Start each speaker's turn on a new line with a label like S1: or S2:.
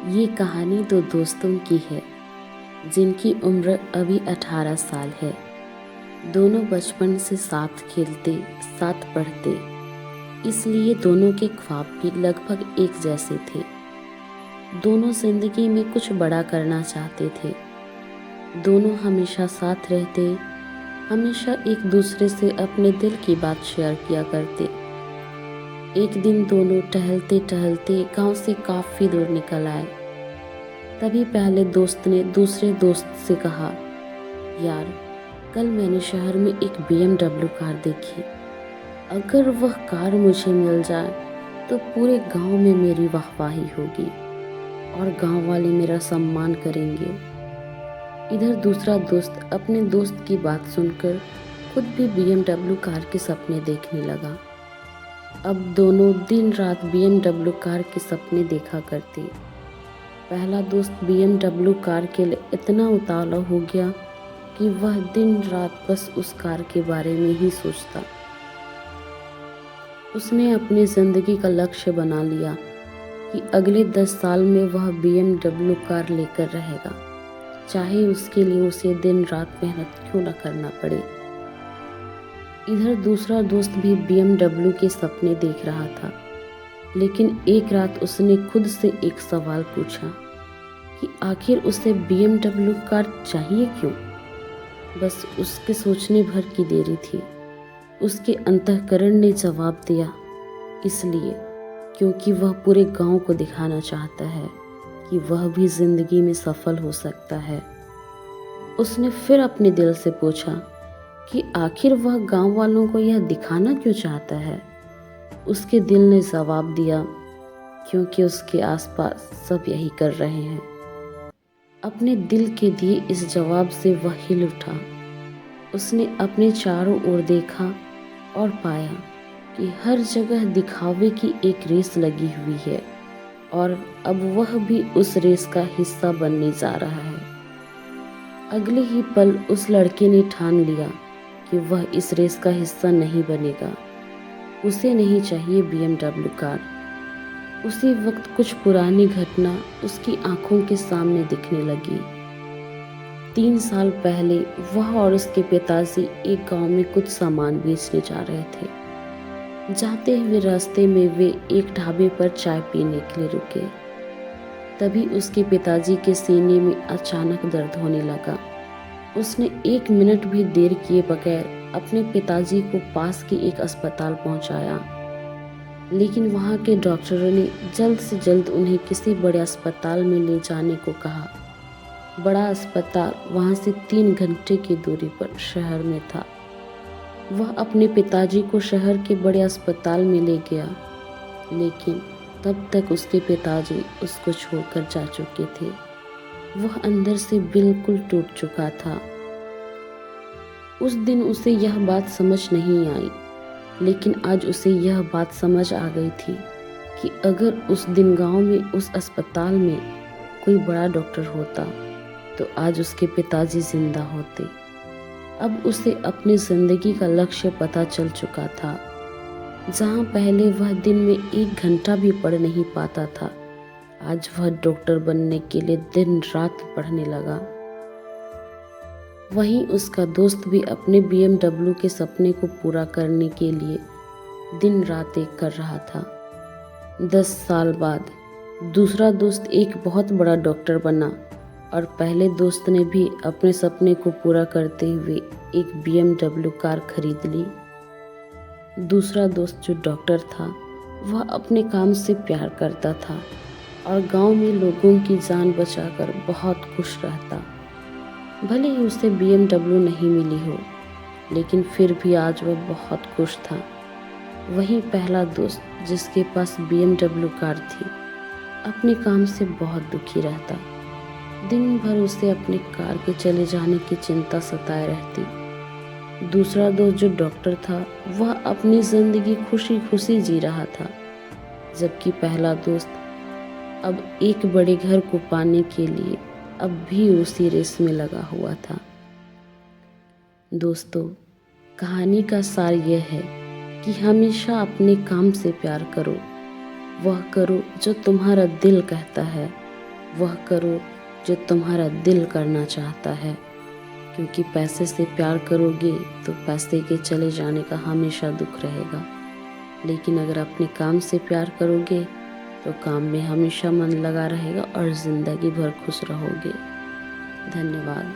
S1: ये कहानी दो दोस्तों की है जिनकी उम्र अभी 18 साल है। दोनों बचपन से साथ खेलते, साथ पढ़ते, इसलिए दोनों के ख्वाब भी लगभग एक जैसे थे। दोनों जिंदगी में कुछ बड़ा करना चाहते थे। दोनों हमेशा साथ रहते, हमेशा एक दूसरे से अपने दिल की बात शेयर किया करते। एक दिन दोनों टहलते टहलते गांव से काफ़ी दूर निकल आए। तभी पहले दोस्त ने दूसरे दोस्त से कहा, यार, कल मैंने शहर में एक BMW कार देखी। अगर वह कार मुझे मिल जाए तो पूरे गांव में मेरी वाहवाही होगी और गांव वाले मेरा सम्मान करेंगे। इधर दूसरा दोस्त अपने दोस्त की बात सुनकर खुद भी BMW कार के सपने देखने लगा। अब दोनों दिन रात BMW कार के सपने देखा करते। पहला दोस्त BMW कार के लिए इतना उतावला हो गया कि वह दिन रात बस उस कार के बारे में ही सोचता। उसने अपनी ज़िंदगी का लक्ष्य बना लिया कि अगले 10 साल में वह BMW कार लेकर रहेगा, चाहे उसके लिए उसे दिन रात मेहनत क्यों न करना पड़े। इधर दूसरा दोस्त भी BMW के सपने देख रहा था, लेकिन एक रात उसने खुद से एक सवाल पूछा कि आखिर उसे BMW कार चाहिए क्यों। बस उसके सोचने भर की देरी थी। उसके अंतःकरण ने जवाब दिया, इसलिए क्योंकि वह पूरे गांव को दिखाना चाहता है कि वह भी जिंदगी में सफल हो सकता है। उसने फिर अपने दिल से पूछा कि आखिर वह गांव वालों को यह दिखाना क्यों चाहता है। उसके दिल ने जवाब दिया, क्योंकि उसके आसपास सब यही कर रहे हैं। अपने दिल के दिए इस जवाब से वह हिल उठा। उसने अपने चारों ओर देखा और पाया कि हर जगह दिखावे की एक रेस लगी हुई है और अब वह भी उस रेस का हिस्सा बनने जा रहा है। अगले ही पल उस लड़के ने ठान लिया कि वह इस रेस का हिस्सा नहीं बनेगा। उसे नहीं चाहिए BMW कार। उसी वक्त कुछ पुरानी घटना उसकी आंखों के सामने दिखने लगी। 3 साल पहले वह और उसके पिताजी एक गांव में कुछ सामान बेचने जा रहे थे। जाते हुए रास्ते में वे एक ढाबे पर चाय पीने के लिए रुके। तभी उसके पिताजी के सीने में अचानक दर्द होने लगा। उसने 1 मिनट भी देर किए बगैर अपने पिताजी को पास के एक अस्पताल पहुंचाया, लेकिन वहां के डॉक्टरों ने जल्द से जल्द उन्हें किसी बड़े अस्पताल में ले जाने को कहा। बड़ा अस्पताल वहां से 3 घंटे की दूरी पर शहर में था। वह अपने पिताजी को शहर के बड़े अस्पताल में ले गया, लेकिन तब तक उसके पिताजी उसको छोड़कर जा चुके थे। वह अंदर से बिल्कुल टूट चुका था। उस दिन उसे यह बात समझ नहीं आई, लेकिन आज उसे यह बात समझ आ गई थी कि अगर उस दिन गांव में उस अस्पताल में कोई बड़ा डॉक्टर होता तो आज उसके पिताजी जिंदा होते। अब उसे अपनी जिंदगी का लक्ष्य पता चल चुका था। जहां पहले वह दिन में 1 घंटा भी पढ़ नहीं पाता था, आज वह डॉक्टर बनने के लिए दिन रात पढ़ने लगा। वहीं उसका दोस्त भी अपने BMW के सपने को पूरा करने के लिए दिन रात एक कर रहा था। 10 साल बाद दूसरा दोस्त एक बहुत बड़ा डॉक्टर बना और पहले दोस्त ने भी अपने सपने को पूरा करते हुए एक BMW कार खरीद ली। दूसरा दोस्त जो डॉक्टर था, वह अपने काम से प्यार करता था और गांव में लोगों की जान बचाकर बहुत खुश रहता। भले ही उसे BMW नहीं मिली हो, लेकिन फिर भी आज वह बहुत खुश था। वहीं पहला दोस्त जिसके पास BMW कार थी, अपने काम से बहुत दुखी रहता। दिन भर उसे अपने कार के चले जाने की चिंता सताए रहती। दूसरा दोस्त जो डॉक्टर था, वह अपनी जिंदगी खुशी खुशी जी रहा था, जबकि पहला दोस्त अब एक बड़े घर को पाने के लिए अब भी उसी रेस में लगा हुआ था। दोस्तों, कहानी का सार यह है कि हमेशा अपने काम से प्यार करो। वह करो जो तुम्हारा दिल कहता है, वह करो जो तुम्हारा दिल करना चाहता है, क्योंकि पैसे से प्यार करोगे तो पैसे के चले जाने का हमेशा दुख रहेगा। लेकिन अगर अपने काम से प्यार करोगे तो काम में हमेशा मन लगा रहेगा और ज़िंदगी भर खुश रहोगे। धन्यवाद।